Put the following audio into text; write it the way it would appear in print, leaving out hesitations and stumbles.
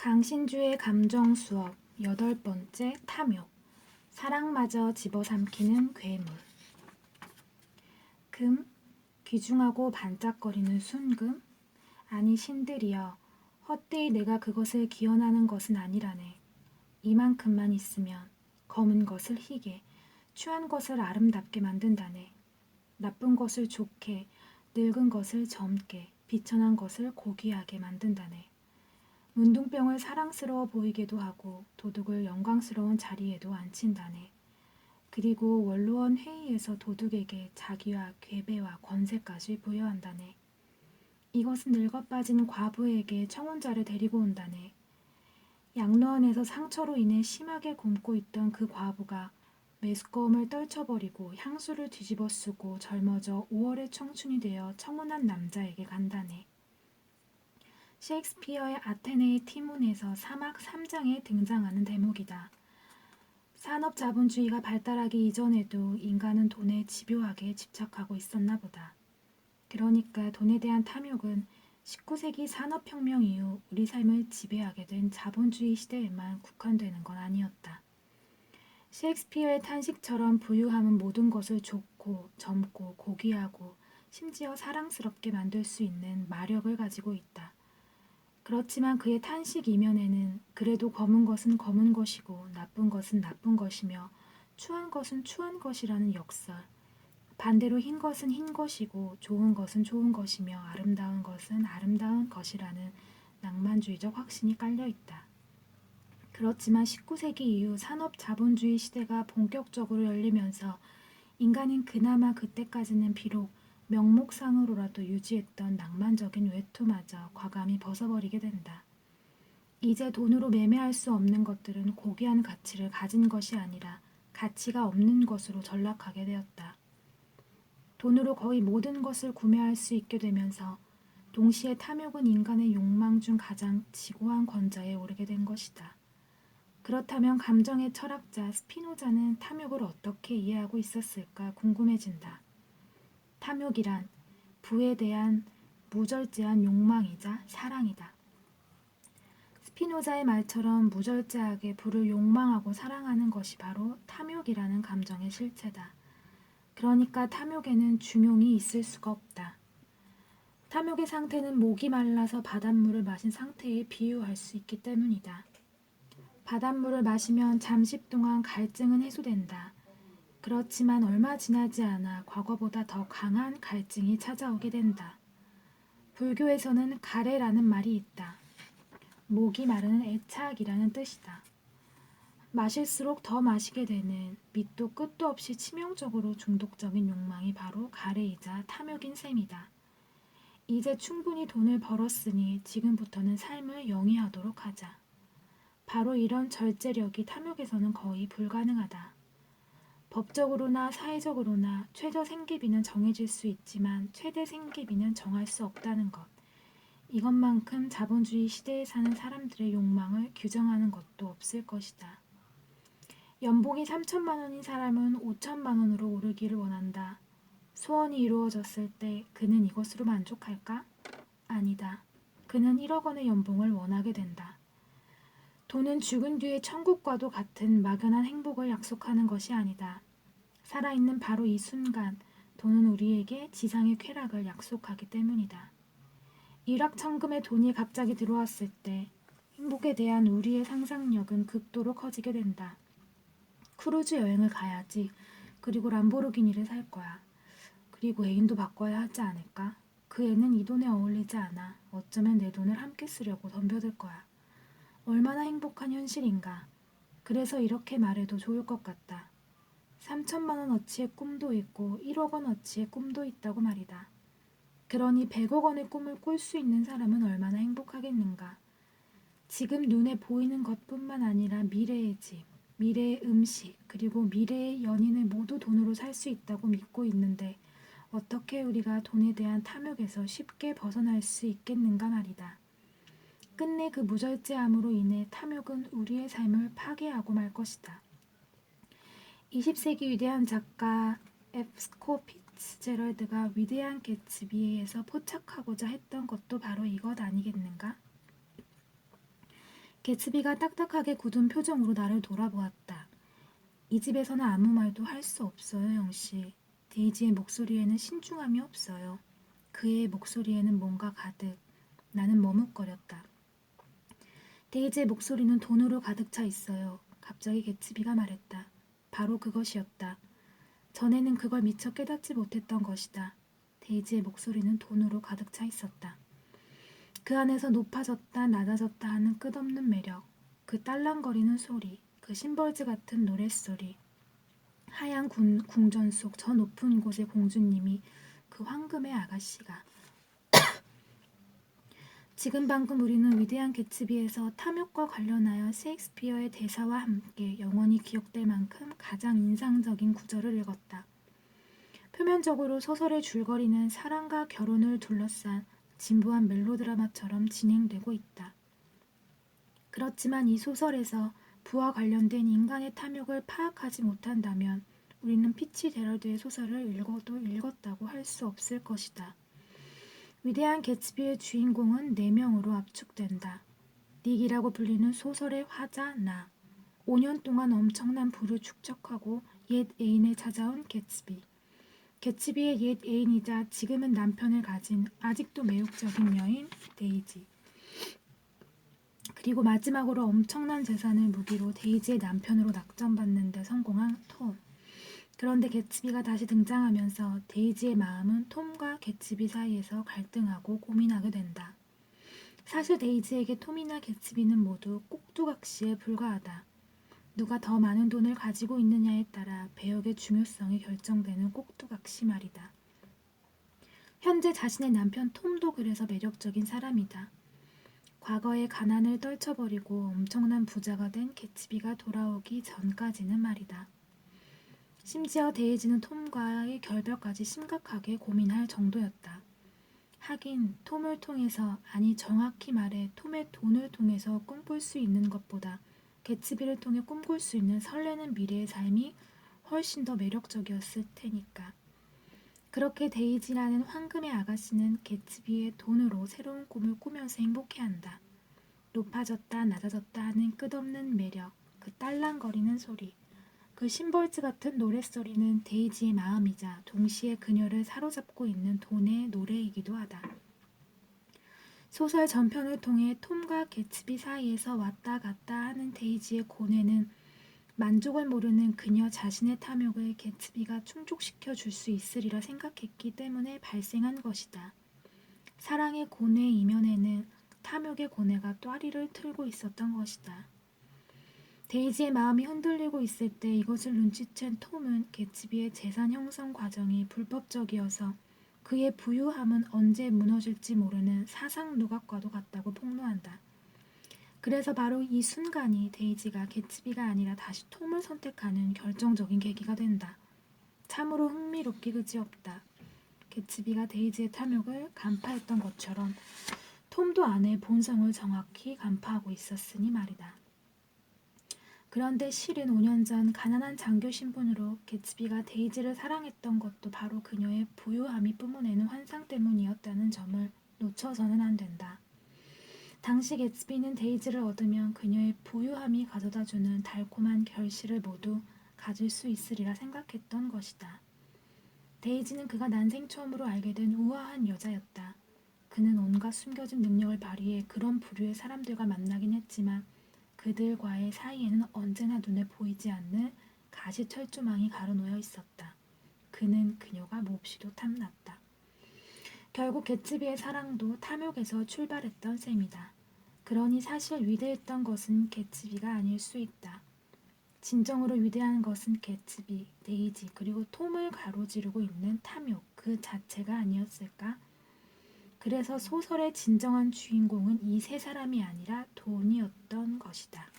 강신주의 감정 수업 8번째 탐욕. 사랑마저 집어삼키는 괴물. 금, 귀중하고 반짝거리는 순금? 아니 신들이여, 헛되이 내가 그것을 기원하는 것은 아니라네. 이만큼만 있으면 검은 것을 희게, 추한 것을 아름답게 만든다네. 나쁜 것을 좋게, 늙은 것을 젊게, 비천한 것을 고귀하게 만든다네. 문둥병을 사랑스러워 보이게도 하고 도둑을 영광스러운 자리에도 앉힌다네. 그리고 원로원 회의에서 도둑에게 자기와 궤배와 권세까지 부여한다네. 이것은 늙어빠진 과부에게 청혼자를 데리고 온다네. 양로원에서 상처로 인해 심하게 굶고 있던 그 과부가 메스꺼움을 떨쳐버리고 향수를 뒤집어 쓰고 젊어져 5월의 청춘이 되어 청혼한 남자에게 간다네. 셰익스피어의 아테네의 티문에서 3악 3장에 등장하는 대목이다. 산업자본주의가 발달하기 이전에도 인간은 돈에 집요하게 집착하고 있었나 보다. 그러니까 돈에 대한 탐욕은 19세기 산업혁명 이후 우리 삶을 지배하게 된 자본주의 시대에만 국한되는 건 아니었다. 셰익스피어의 탄식처럼 부유함은 모든 것을 좋고 젊고 고귀하고 심지어 사랑스럽게 만들 수 있는 마력을 가지고 있다. 그렇지만 그의 탄식 이면에는 그래도 검은 것은 검은 것이고 나쁜 것은 나쁜 것이며 추한 것은 추한 것이라는 역설, 반대로 흰 것은 흰 것이고 좋은 것은 좋은 것이며 아름다운 것은 아름다운 것이라는 낭만주의적 확신이 깔려있다. 그렇지만 19세기 이후 산업 자본주의 시대가 본격적으로 열리면서 인간은 그나마 그때까지는 비록 명목상으로라도 유지했던 낭만적인 외투마저 과감히 벗어버리게 된다. 이제 돈으로 매매할 수 없는 것들은 고귀한 가치를 가진 것이 아니라 가치가 없는 것으로 전락하게 되었다. 돈으로 거의 모든 것을 구매할 수 있게 되면서 동시에 탐욕은 인간의 욕망 중 가장 지고한 권자에 오르게 된 것이다. 그렇다면 감정의 철학자 스피노자는 탐욕을 어떻게 이해하고 있었을까 궁금해진다. 탐욕이란 부에 대한 무절제한 욕망이자 사랑이다. 스피노자의 말처럼 무절제하게 부를 욕망하고 사랑하는 것이 바로 탐욕이라는 감정의 실체다. 그러니까 탐욕에는 중용이 있을 수가 없다. 탐욕의 상태는 목이 말라서 바닷물을 마신 상태에 비유할 수 있기 때문이다. 바닷물을 마시면 잠시 동안 갈증은 해소된다. 그렇지만 얼마 지나지 않아 과거보다 더 강한 갈증이 찾아오게 된다. 불교에서는 가래라는 말이 있다. 목이 마르는 애착이라는 뜻이다. 마실수록 더 마시게 되는 밑도 끝도 없이 치명적으로 중독적인 욕망이 바로 가래이자 탐욕인 셈이다. 이제 충분히 돈을 벌었으니 지금부터는 삶을 영위하도록 하자. 바로 이런 절제력이 탐욕에서는 거의 불가능하다. 법적으로나 사회적으로나 최저 생계비는 정해질 수 있지만 최대 생계비는 정할 수 없다는 것. 이것만큼 자본주의 시대에 사는 사람들의 욕망을 규정하는 것도 없을 것이다. 연봉이 3천만 원인 사람은 5천만 원으로 오르기를 원한다. 소원이 이루어졌을 때 그는 이것으로 만족할까? 아니다. 그는 1억 원의 연봉을 원하게 된다. 돈은 죽은 뒤의 천국과도 같은 막연한 행복을 약속하는 것이 아니다. 살아있는 바로 이 순간 돈은 우리에게 지상의 쾌락을 약속하기 때문이다. 일확천금의 돈이 갑자기 들어왔을 때 행복에 대한 우리의 상상력은 극도로 커지게 된다. 크루즈 여행을 가야지. 그리고 람보르기니를 살 거야. 그리고 애인도 바꿔야 하지 않을까? 그 애는 이 돈에 어울리지 않아. 어쩌면 내 돈을 함께 쓰려고 덤벼들 거야. 얼마나 행복한 현실인가. 그래서 이렇게 말해도 좋을 것 같다. 3천만 원어치의 꿈도 있고 1억 원어치의 꿈도 있다고 말이다. 그러니 100억 원의 꿈을 꿀 수 있는 사람은 얼마나 행복하겠는가. 지금 눈에 보이는 것뿐만 아니라 미래의 집, 미래의 음식, 그리고 미래의 연인을 모두 돈으로 살 수 있다고 믿고 있는데 어떻게 우리가 돈에 대한 탐욕에서 쉽게 벗어날 수 있겠는가 말이다. 끝내 그 무절제함으로 인해 탐욕은 우리의 삶을 파괴하고 말 것이다. 20세기 위대한 작가 F. 피츠제럴드가 위대한 개츠비에서 포착하고자 했던 것도 바로 이것 아니겠는가? 개츠비가 딱딱하게 굳은 표정으로 나를 돌아보았다. 이 집에서는 아무 말도 할 수 없어요, 영씨. 데이지의 목소리에는 신중함이 없어요. 그의 목소리에는 뭔가 가득. 나는 머뭇거렸다. 데이지의 목소리는 돈으로 가득 차 있어요. 갑자기 개츠비가 말했다. 바로 그것이었다. 전에는 그걸 미처 깨닫지 못했던 것이다. 데이지의 목소리는 돈으로 가득 차 있었다. 그 안에서 높아졌다 낮아졌다 하는 끝없는 매력, 그 딸랑거리는 소리, 그 심벌즈 같은 노랫소리, 하얀 궁전 속 저 높은 곳의 공주님이 그 황금의 아가씨가. 지금 방금 우리는 위대한 개츠비에서 탐욕과 관련하여 셰익스피어의 대사와 함께 영원히 기억될 만큼 가장 인상적인 구절을 읽었다. 표면적으로 소설의 줄거리는 사랑과 결혼을 둘러싼 진부한 멜로드라마처럼 진행되고 있다. 그렇지만 이 소설에서 부와 관련된 인간의 탐욕을 파악하지 못한다면 우리는 피치 제럴드의 소설을 읽어도 읽었다고 할 수 없을 것이다. 위대한 개츠비의 주인공은 4명으로 압축된다. 닉이라고 불리는 소설의 화자 나. 5년 동안 엄청난 부를 축적하고 옛 애인을 찾아온 개츠비. 개츠비의 옛 애인이자 지금은 남편을 가진 아직도 매혹적인 여인 데이지. 그리고 마지막으로 엄청난 재산을 무기로 데이지의 남편으로 낙점받는 데 성공한 톰. 그런데 개츠비가 다시 등장하면서 데이지의 마음은 톰과 개츠비 사이에서 갈등하고 고민하게 된다. 사실 데이지에게 톰이나 개츠비는 모두 꼭두각시에 불과하다. 누가 더 많은 돈을 가지고 있느냐에 따라 배역의 중요성이 결정되는 꼭두각시 말이다. 현재 자신의 남편 톰도 그래서 매력적인 사람이다. 과거의 가난을 떨쳐버리고 엄청난 부자가 된 개츠비가 돌아오기 전까지는 말이다. 심지어 데이지는 톰과의 결별까지 심각하게 고민할 정도였다. 하긴 톰을 통해서, 아니 정확히 말해 톰의 돈을 통해서 꿈꿀 수 있는 것보다 개츠비를 통해 꿈꿀 수 있는 설레는 미래의 삶이 훨씬 더 매력적이었을 테니까. 그렇게 데이지라는 황금의 아가씨는 개츠비의 돈으로 새로운 꿈을 꾸면서 행복해한다. 높아졌다 낮아졌다 하는 끝없는 매력, 그 딸랑거리는 소리, 그 심벌즈 같은 노랫소리는 데이지의 마음이자 동시에 그녀를 사로잡고 있는 돈의 노래이기도 하다. 소설 전편을 통해 톰과 개츠비 사이에서 왔다 갔다 하는 데이지의 고뇌는 만족을 모르는 그녀 자신의 탐욕을 개츠비가 충족시켜 줄 수 있으리라 생각했기 때문에 발생한 것이다. 사랑의 고뇌 이면에는 탐욕의 고뇌가 또아리를 틀고 있었던 것이다. 데이지의 마음이 흔들리고 있을 때 이것을 눈치챈 톰은 개츠비의 재산 형성 과정이 불법적이어서 그의 부유함은 언제 무너질지 모르는 사상 누각과도 같다고 폭로한다. 그래서 바로 이 순간이 데이지가 개츠비가 아니라 다시 톰을 선택하는 결정적인 계기가 된다. 참으로 흥미롭기 그지없다. 개츠비가 데이지의 탐욕을 간파했던 것처럼 톰도 아내의 본성을 정확히 간파하고 있었으니 말이다. 그런데 실은 5년 전 가난한 장교 신분으로 개츠비가 데이지를 사랑했던 것도 바로 그녀의 부유함이 뿜어내는 환상 때문이었다는 점을 놓쳐서는 안 된다. 당시 개츠비는 데이지를 얻으면 그녀의 부유함이 가져다주는 달콤한 결실을 모두 가질 수 있으리라 생각했던 것이다. 데이지는 그가 난생 처음으로 알게 된 우아한 여자였다. 그는 온갖 숨겨진 능력을 발휘해 그런 부류의 사람들과 만나긴 했지만 그들과의 사이에는 언제나 눈에 보이지 않는 가시철조망이 가로놓여 있었다. 그는 그녀가 몹시도 탐났다. 결국 개츠비의 사랑도 탐욕에서 출발했던 셈이다. 그러니 사실 위대했던 것은 개츠비가 아닐 수 있다. 진정으로 위대한 것은 개츠비, 데이지 그리고 톰을 가로지르고 있는 탐욕 그 자체가 아니었을까? 그래서 소설의 진정한 주인공은 이 세 사람이 아니라 돈이었던 것이다.